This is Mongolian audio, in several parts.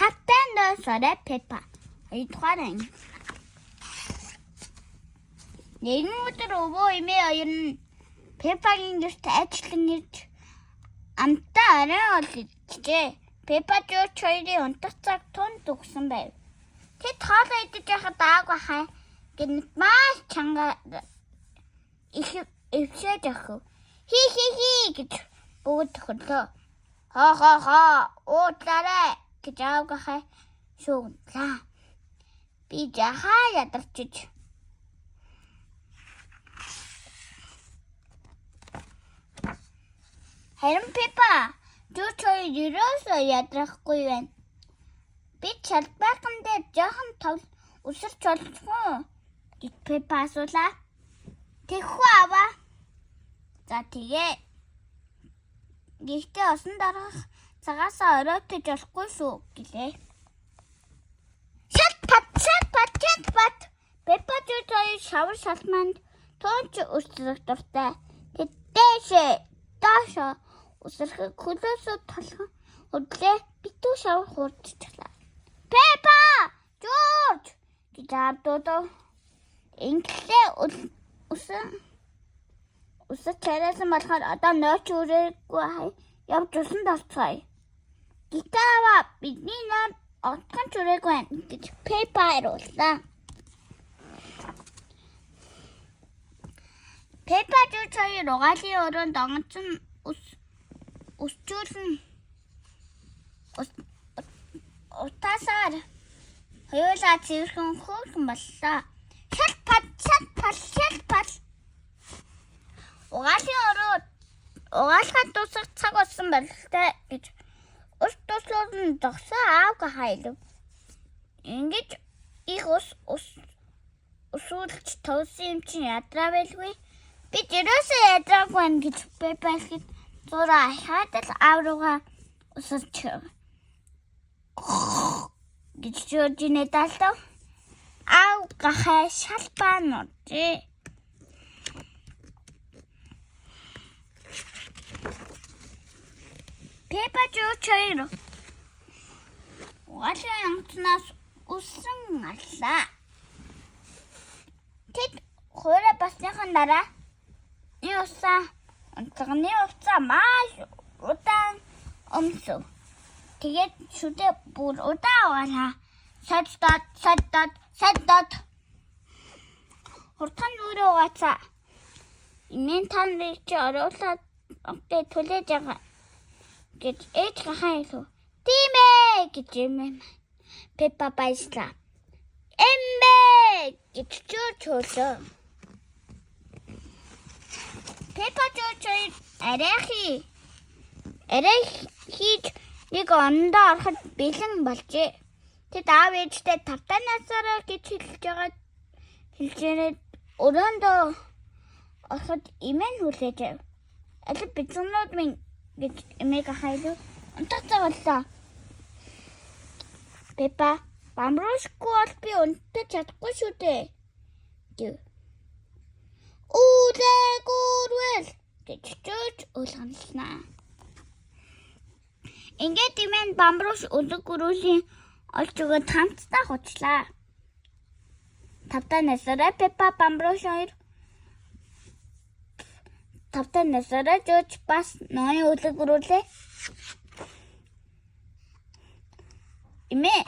Тавтай нөөсөөрэ Пеппа. Хоёрдугаар анги. Нэгэн өдөр өвөө эмээ хоёр нь Пеппагийн гэрт ажиллан ирж амтаа арай ол иджээ. Пеппа Жорж хоёрын унтах цаг тунд өгсөн байв. Тэд хоолоо идэж байхад аагүй хай гэнэт маш чанга өвсөж өгөв. Хи гэж бүгд хөрлөө. Хоо уудлаарай гэж аагүй хай шүүгнлээ. Би жахаа ядарчиж харин Пеппа Жорж хоёр ерөөсөө ядрахгүй байна. Би чалбайхан дээр жоохон тов өсөрч болчихоо гэж Пеппа асуулаа. Тэхүү аваа. За тэгээ. Гэхдээ осон дараах цагаасаа оройтож болохгүй шүү гэлээ. Шат пат. Пеппа Жорж хоёр шавар шалманд туунч өсрөх дуртай. Тэд доошо өсрөхөг хөлөөсөө толгон хөдлөө битүү шавар хуурчихлаа. Пеппа Жорж гэж аавдуу инглээ өсөж чарайсан болохоор одоо нойч үрээгүй явж усанд орцгоё. Гитава бидний нойр отхон ч үрээгүй байна гэж Пеппа хариуллаа. Пеппа Жорж хоёр угаалын өрөөнд онгоцон өсчүүлэн утасаар хоёулаа цэвэрхэн хөөрхөн боллоо. Шалпал. Угаалхад дуусах цаг болсон байлтай гэж ус туслууд нь зогсоо аавга хайлав. Ингэж их усуулж товсон юм чинь ядраа байлгүй. Би ерөөсөө ядраагүй байна гэж Пеппа хэлэхэд зураа хадал аав руугаа усалж гэж Жоржинэ даалтав. Аав гахай шалпаа нуржээ. Пеппа Жорж хоёр угаалын онгоцноос үсэн аллаа. Тэд хуурай басныхан дараа онцгоны хувцас маш удаан өмсөв. Тэгээд шүдэ бүр удаан угаалаа. Саддод. Хурдан нүрээ угаацаа. Имэн таныг чи оруулаад огтээ түлээж байгаа гэж ээж гахаа хэлв. Тийм ээ гэж эмээ Пеппа баярлаа. Эмээ гэж Жорж хөөлөө. Пеппа Жорж хоёр арай хийж нэг ондоо ороход бэлэн болжээ. Тэд аав ээжтэй тавтай насаараа гэж хэлжээрээ өрөөндөө ороход имэн хүлээж ав. Алив бицэнүүд минь гэж эмээг хайлав. Унтах цаг боллоо. Пеппа бамруушгүй бол би унтаж чадахгүй шүү дээ гэв. Гурвал гэж Жорж уулганлаа. Ингээд имэн бамрууш үлэг гөрүүлийн олж өгөөд хамтдаа хучлаа. Тавтай насаараа Пеппа бамрууш хоёр тавтай насаараа Жорж бас ноён үлэг гөрүүлээ. Эмээ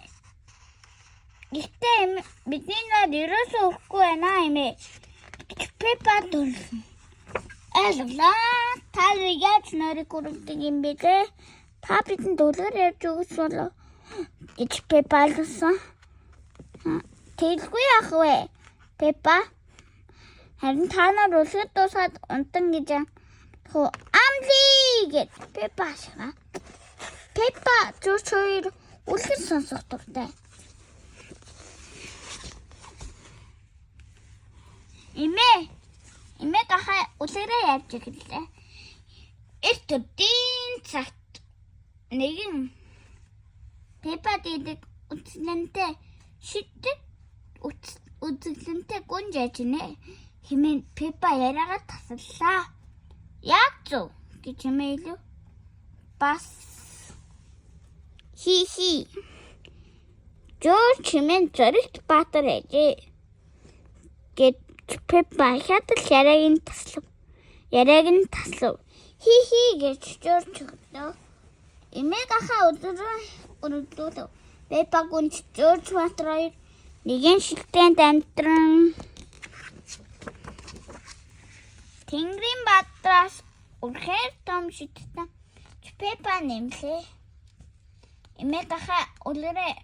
ихтэй бидний над ерөөсөө өгөхгүй байна эмээ. Пеппа дурсан. Аллаа та яаж нойрыг гөрүүлдэг юм бэ гэ? Та бидэнд дуулаар ярьж өгөх болов гэж Пеппа алсан. Тэлгүй ах вэ? Пеппа харин та нар үлгэр дуусаад унтан гэж амли гэж Пеппа ашигаа. Пеппа Жорж хоёр үлгэр сонсох дуртай. Эмээ гахаа үлгэрээ яаж игэлээ. Эрт өдийн цагт нэгэн Пеппа дэдэг үцлэнтэй шиддэг үзэглэнтэй гүн жажинэ хэмээн Пеппа яриагаа тасаллаа. Яг зөв гэж хэмээлв. Бас хи Жуур чимэн зоригт баатар ээжээ. Гэт Пеппа хятад яриаг нь таслав. Хи гэж жуур чөглөө. Эмээг ахаа өргөлөв. Пеппа гүнж Жорж баатар хоёр нэгэн шилтээнд амтран Тэнгэрийн баатараас үрхээр том шидтэн Пеппа нэмлээ. Эмээг ахаа үлгэрээ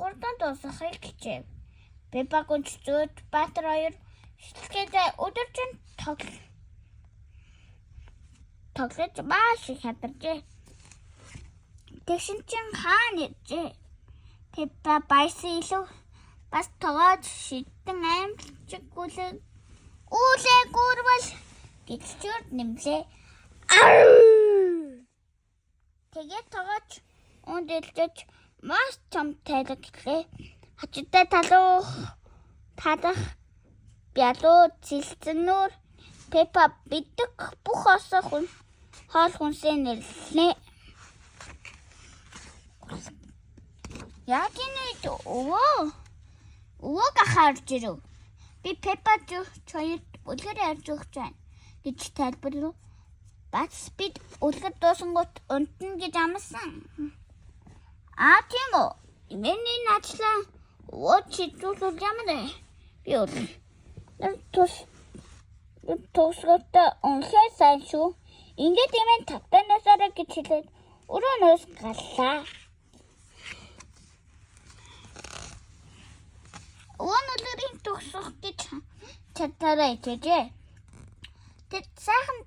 урдан дуусгахыг хичээв. Пеппа гүнж Жорж баатар хоёр шилтгээдээ өдөржин тоглож маш их хатаржээ. Тэгшин чин хаана иржээ? Пеппа баясан илүү бас тоогооч шидтэн аймлчиг үүлээ гурвал гэж Жорж нэмлээ. Тэгээд тоогооч унд илжиж маш том тайлаглээ. Хажуутай талах бялуу цэлцэнүүр Пеппа биддэг бүх хоол хүнсээ нэрлэнэ. Яг энэ өвөөг ахаарж ирв. Би Пеппа хоёрт үлгэр ярьж өгч байна гэж тайлбарлав. Бац бид үлгэр дуусангууд унтна гэж амласан. Тийм үү. Миний начлаа өвөө чидүүлүүл ямар вэ? Би тусгалтаа уншаа сайн шүү. Ингээд имэн тавтанасараа гэж хэлээд өрөөнөөс галлаа. Өвөөнөлөрийн төгсөх гэж чадвараа ичээжээ. Тэд сайхан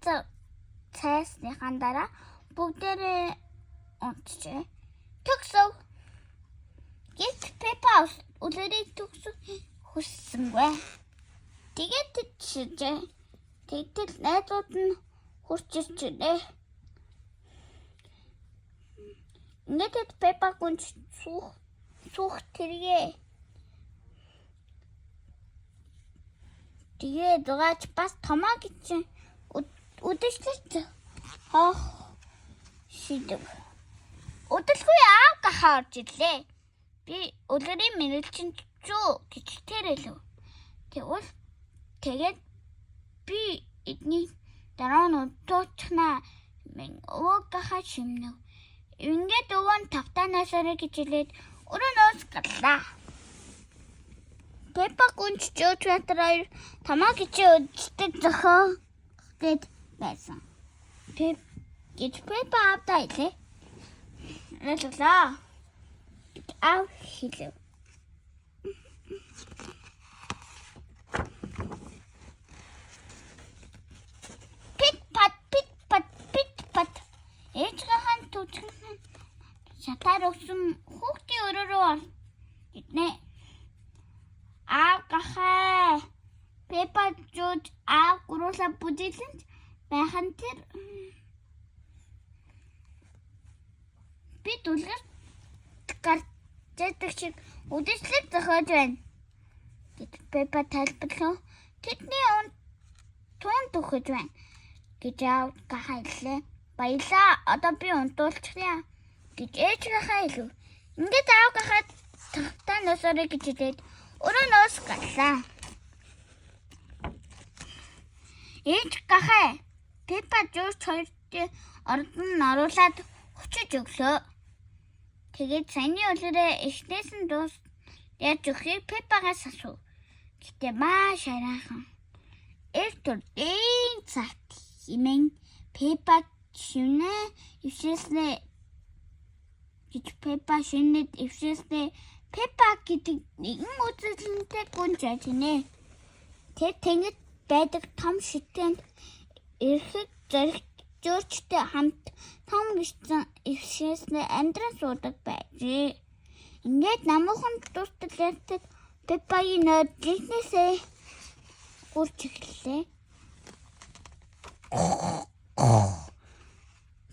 цайсныхан дараа бүгдээрээ унтжээ. Төгсөв. Гэт Пеппа үлгэрийг төгсөх хүссэнгүй. Тэгээд тэжжээ. Тэгтэл найзууд нь хурж ирчихлээ. Ингээд Пеппа гүнж суух тэргээ. Тэгээд дугаач бас томоо гэж үдэшлэлт хоох шийдэв. Өдөлгүй аав гахаа орж ирлээ. Би үлгэрийн мэрэгчин шүү гэж тэр хэлв. Тэгээд би эдний дараа нь удууцнаа өвөө гахаа шимнэв. Ингээд өвөө нь тавтанасараа гэж хэлээд өрөөнөөс галлаа. Пеппа гүнж Жорж баатар хоёр тамаа гэж өдөртөг зохио гэд байсан. Пеппа авдаа илээ. Resulta. Au hilf. Pit pat. Ээжийнхэн түчгэн шатаар өгсөн хүүхдийн өрөөрөө гитнэ. Гахаа. Пеппа Жорж гуруула бүжиглэнч байхан тэр бид үлгэр гарчдаг шиг үдэшлэг зохиож байна. Гэт Пеппа тайлбарлав. Тэдний тунд өгч байна гэж аав гахаа хэллээ. Баялаа. Одоо би унтуулчихъя гэж ээж гахаа хэлв. Ингээд аав гахаа тавтанасараа гэж хэлээд өрөөнөөс галлаа. Ээж гахаа Пеппа Жорж хоёрын ордон оруулаад хүчиж өглөө. Тэгээд саяны үлгэрээ эхнээс нь яаж өгөхийг Пеппагаас асуув. Гэтэ маш хараахан. Эртүрийн цагт химэн Пеппа шинэд ившээснээ Пеппа гэдэг нэгэн үзэлэнтэй гүнж ажинэ. Тэр тэнгид байдаг том шитэнд ирэхэд зоригт Жоржтой хамт том бичсэн ившээснээ амьдран суудаг байжээ. Ингээд намуухан дуртал ярьдаг Пеппагийн нойр жинхнээсээ гурч эхэллээ.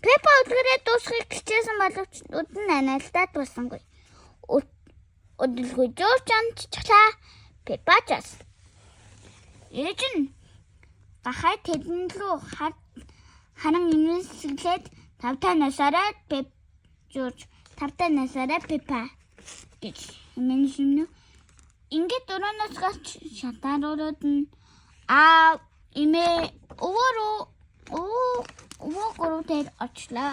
Пеппа үлгэрээ дуусгахыг хичээсэн боловч нүд нь анаалтаад бассангүй. Өдөлгүй Жорж амтчлаа. Пеппа жас. Ээж нь гахай тэдэн рүү харан инэсгэлээд тавтанасараа Жорж тавтанасараа Пеппа гэж миний шимнэ. Ингээд дөрөнөөс гарч шатаарууд нь имээ өвөөрөө тэр очлаа.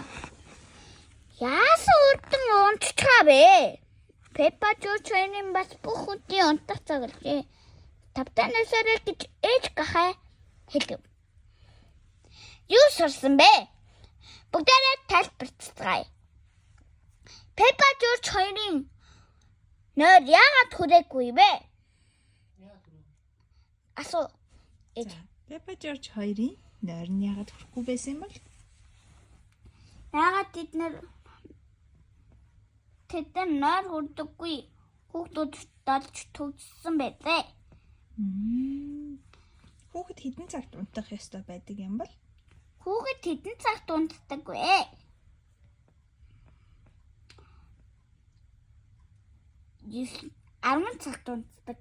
Яасан урдан унтчихаа бэ? Пеппа чуучрын бас бүх үдийн унтацаа гэлээ. Тавтай насаараа гэж ээж гахаа хэлв. Юу сурсан бэ? Бүгдээрээ тайлбарцгаая. Пеппа чууч хоёрын нойр яагаад хүрээгүй бэ? Асуу. Пеппа Жорж хоёрын нойр нь яагаад хүрэхгүй байсан юм бол? Яагаад тэд нойр хүрдэггүй хүүхдүүд дадж төгссөн байлээ. Хүүхэд хэдэн цагт унтах ёстой байдаг юм бол? Хүүхэд хэдэн цагт унтдаг вэ? 10 цагт унтдаг.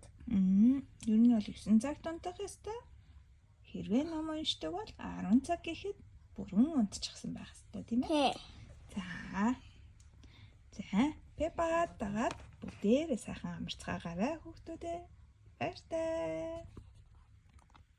Ер нь бол 9 цагт унтах ёстой. Хэрвээ ном уншдаг бол 10 цаг гэхэд бүрэн унтчихсан байх ёстой тийм ээ. За, Пеппагаад дагаад бүгдээрээ сайхан амарцгаагаарай хүүхдүүдээ. Баяртай.